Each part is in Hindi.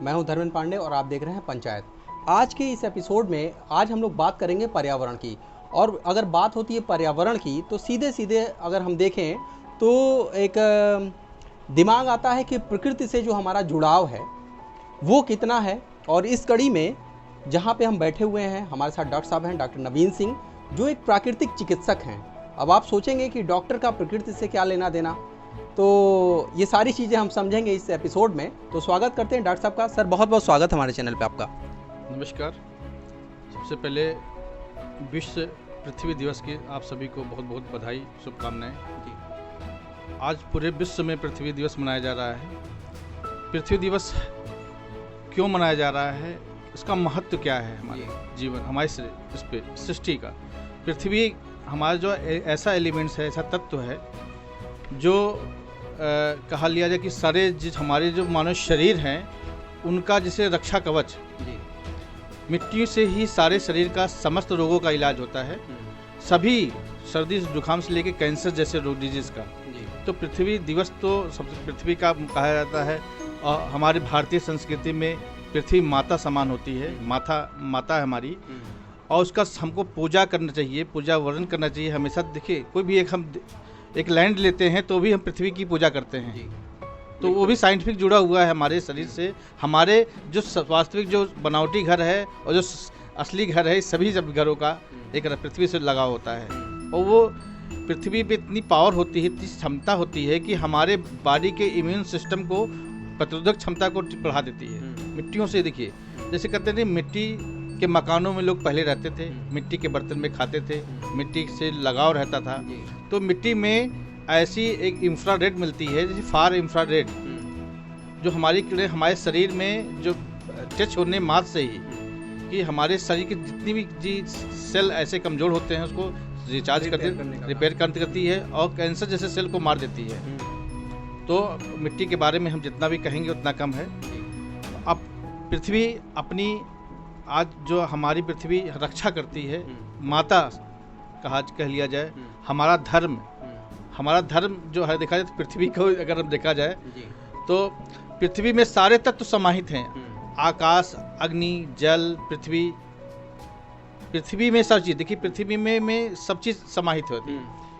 मैं हूं धर्मेंद्र पांडे और आप देख रहे हैं पंचायत। आज के इस एपिसोड में आज हम लोग बात करेंगे पर्यावरण की। और अगर बात होती है पर्यावरण की तो सीधे सीधे अगर हम देखें तो एक दिमाग आता है कि प्रकृति से जो हमारा जुड़ाव है वो कितना है। और इस कड़ी में जहाँ पे हम बैठे हुए हैं हमारे साथ डॉक्टर साहब हैं, डॉक्टर नवीन सिंह, जो एक प्राकृतिक चिकित्सक हैं। अब आप सोचेंगे कि डॉक्टर का प्रकृति से क्या लेना देना, तो ये सारी चीज़ें हम समझेंगे इस एपिसोड में। तो स्वागत करते हैं डॉक्टर साहब का। सर बहुत बहुत स्वागत हमारे चैनल पे आपका। नमस्कार। सबसे पहले विश्व पृथ्वी दिवस की आप सभी को बहुत बहुत बधाई, शुभकामनाएं। आज पूरे विश्व में पृथ्वी दिवस मनाया जा रहा है। पृथ्वी दिवस क्यों मनाया जा रहा है, इसका महत्व क्या है हमारे जीवन, हमारे इस पे सृष्टि का। पृथ्वी हमारा जो ऐसा एलिमेंट्स है, ऐसा तत्व है जो कहा लिया जाए कि सारे हमारे जो मानव शरीर हैं उनका जैसे रक्षा कवच। मिट्टी से ही सारे शरीर का समस्त रोगों का इलाज होता है, सभी सर्दी जुकाम से लेकर कैंसर जैसे रोग डिजीज का। तो पृथ्वी दिवस तो सबसे पृथ्वी का कहा जाता है। और हमारे भारतीय संस्कृति में पृथ्वी माता समान होती है, माता है हमारी, और उसका हमको पूजा करना चाहिए, पूजा वर्ण करना चाहिए हमेशा। देखिए कोई भी हम एक लैंड लेते हैं तो भी हम पृथ्वी की पूजा करते हैं, तो वो भी साइंटिफिक जुड़ा हुआ है हमारे शरीर से। हमारे जो वास्तविक जो बनावटी घर है और जो असली घर है, सभी घरों का एक पृथ्वी से लगाव होता है। और वो पृथ्वी पे इतनी पावर होती है, इतनी क्षमता होती है कि हमारे बॉडी के इम्यून सिस्टम को, प्रतिरोधक क्षमता को बढ़ा देती है। मिट्टियों से देखिए, जैसे कहते थे मिट्टी के मकानों में लोग पहले रहते थे, मिट्टी के बर्तन में खाते थे, मिट्टी से लगाव रहता था। तो मिट्टी में ऐसी एक इंफ्रारेड मिलती है, जैसे फार इंफ्रारेड, जो हमारे शरीर में जो टच होने मात्र से ही कि हमारे शरीर के जितनी भी सेल ऐसे कमज़ोर होते हैं उसको रिचार्ज रिपेयर करती है और कैंसर जैसे सेल को मार देती है। तो मिट्टी के बारे में हम जितना भी कहेंगे उतना कम है। अब पृथ्वी अपनी, आज जो हमारी पृथ्वी रक्षा करती है, माता कह लिया जाए। हमारा धर्म जो है, देखा जाए तो पृथ्वी को अगर हम देखा जाए तो पृथ्वी में सारे तत्व समाहित हैं। आकाश, अग्नि, जल, पृथ्वी में सब चीज़, देखिए पृथ्वी में सब चीज़ समाहित होती है,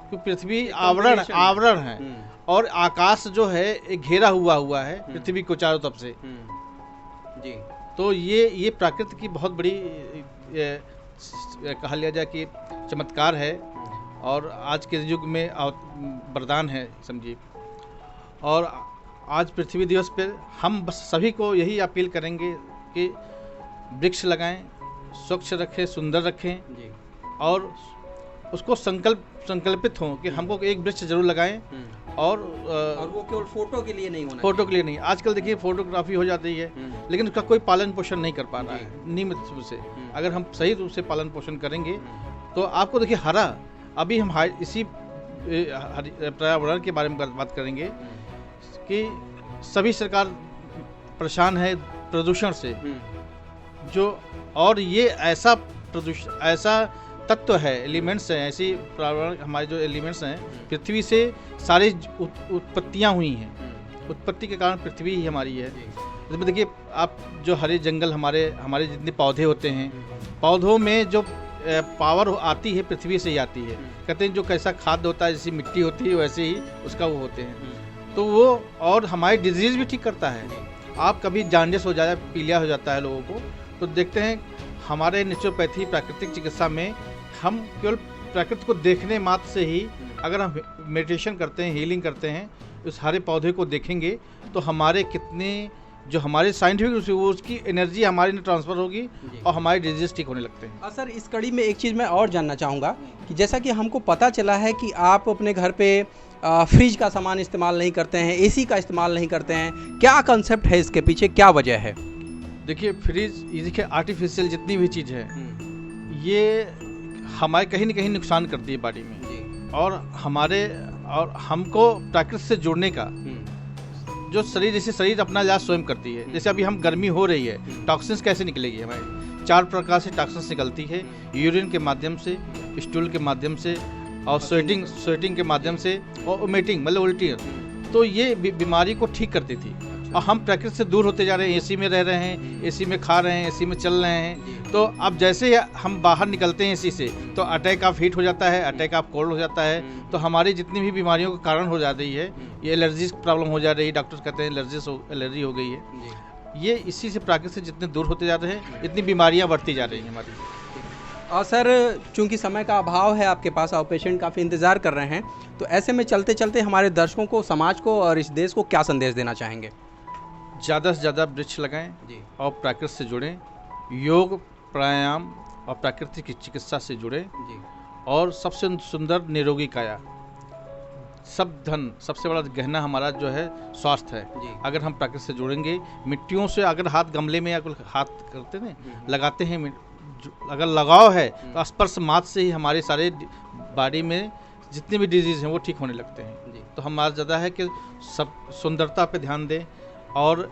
क्योंकि पृथ्वी आवरण है और आकाश जो है एक घेरा हुआ है पृथ्वी को चारों तरफ से। तो ये प्रकृति की बहुत बड़ी कहा लिया जाए कि चमत्कार है और आज के युग में वरदान है समझिए। और आज पृथ्वी दिवस पर हम बस सभी को यही अपील करेंगे कि वृक्ष लगाएं, स्वच्छ रखें, सुंदर रखें और उसको संकल्पित हों कि हमको एक वृक्ष जरूर लगाएं। और वो केवल फोटो के लिए नहीं होना, फोटो के लिए नहीं। आजकल देखिए फोटोग्राफी हो जाती है लेकिन उसका कोई पालन पोषण नहीं कर पा रहा है नियमित रूप से। अगर हम सही रूप से पालन पोषण करेंगे तो आपको देखिए हरा, अभी हम इसी पर्यावरण के बारे में बात करेंगे कि सभी सरकार परेशान है प्रदूषण से, जो और ये ऐसा तत्व है, एलिमेंट्स हैं, ऐसी पर्यावरण हमारे जो एलिमेंट्स हैं, पृथ्वी से सारी उत्पत्तियाँ हुई हैं। उत्पत्ति के कारण पृथ्वी ही हमारी है। इसमें देखिए आप जो हरे जंगल, हमारे जितने पौधे होते हैं, पौधों में जो पावर आती है पृथ्वी से ही आती है। कहते हैं जो कैसा खाद्य होता है, जैसी मिट्टी होती है वैसे ही उसका वो होते हैं। तो वो और हमारी डिजीज़ भी ठीक करता है। आप कभी जॉन्डिस हो जाए, पीलिया हो जाता है लोगों को, तो देखते हैं हमारे नेचुरोपैथी प्राकृतिक चिकित्सा में हम केवल प्रकृति को देखने मात्र से ही, अगर हम मेडिटेशन करते हैं, हीलिंग करते हैं, उस हरे पौधे को देखेंगे तो हमारे कितने जो हमारे साइंटिफिक वो उसकी एनर्जी हमारे में ट्रांसफ़र होगी और हमारे डिजीज ठीक होने लगते हैं। सर इस कड़ी में एक चीज़ मैं और जानना चाहूँगा कि जैसा कि हमको पता चला है कि आप अपने घर पे फ्रिज का सामान इस्तेमाल नहीं करते हैं, एसी का इस्तेमाल नहीं करते हैं, क्या कंसेप्ट है इसके पीछे, क्या वजह है? देखिए फ्रिज, ये देखिए आर्टिफिशियल जितनी भी चीज़ है ये हमारे कहीं ना कहीं नुकसान करती है बॉडी में। और हमको प्रकृति से जुड़ने का जो शरीर अपना इलाज स्वयं करती है। जैसे अभी हम गर्मी हो रही है, टॉक्सिन्स कैसे निकलेगी हमारी? 4 प्रकार से टॉक्सिन्स निकलती है, यूरिन के माध्यम से, स्टूल के माध्यम से और स्वेटिंग के माध्यम से और वोमिटिंग मतलब उल्टी। तो ये बीमारी को ठीक करती थी। और हम प्रकृति से दूर होते जा रहे हैं, एसी में रह रहे हैं, एसी में खा रहे हैं, एसी में चल रहे हैं। तो अब जैसे ही हम बाहर निकलते हैं एसी से तो अटैक ऑफ हीट हो जाता है, अटैक ऑफ कोल्ड हो जाता है। तो हमारी जितनी भी बीमारियों का कारण हो जा रही है, ये एलर्जी की प्रॉब्लम हो जा रही है, डॉक्टर कहते हैं एलर्जी हो गई है। ये इसी से प्रकृति से जितने दूर होते जा रहे हैं इतनी बीमारियां बढ़ती जा रही हैं हमारी। और सर, चूंकि समय का अभाव है आपके पास और पेशेंट काफ़ी इंतज़ार कर रहे हैं, तो ऐसे में चलते चलते हमारे दर्शकों को, समाज को और इस देश को क्या संदेश देना चाहेंगे? ज़्यादा से ज़्यादा वृक्ष लगाएं और प्रकृति से जुड़ें, योग प्राणायाम और प्रकृति की चिकित्सा से जुड़ें। और सबसे सुंदर निरोगी काया, सब धन, सबसे बड़ा गहना हमारा जो है स्वास्थ्य है। अगर हम प्रकृति से जुड़ेंगे, मिट्टियों से अगर हाथ गमले में या हाथ करते हैं लगाते हैं, अगर लगाव है तो स्पर्श मात्र से ही हमारे सारे बॉडी में जितने भी डिजीज़ हैं वो ठीक होने लगते हैं। तो हमारा ज़्यादा है कि सब सुंदरता पे ध्यान दें और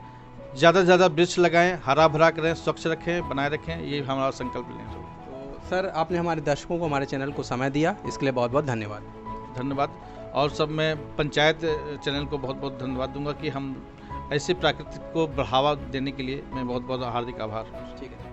ज़्यादा से ज़्यादा वृक्ष लगाएं, हरा भरा करें, स्वच्छ रखें, बनाए रखें, ये हमारा संकल्प लें। तो सर, आपने हमारे दर्शकों को, हमारे चैनल को समय दिया, इसके लिए बहुत बहुत धन्यवाद। धन्यवाद। और सब मैं पंचायत चैनल को बहुत बहुत धन्यवाद दूंगा कि हम ऐसे प्राकृतिक को बढ़ावा देने के लिए मैं बहुत बहुत हार्दिक आभार। ठीक है।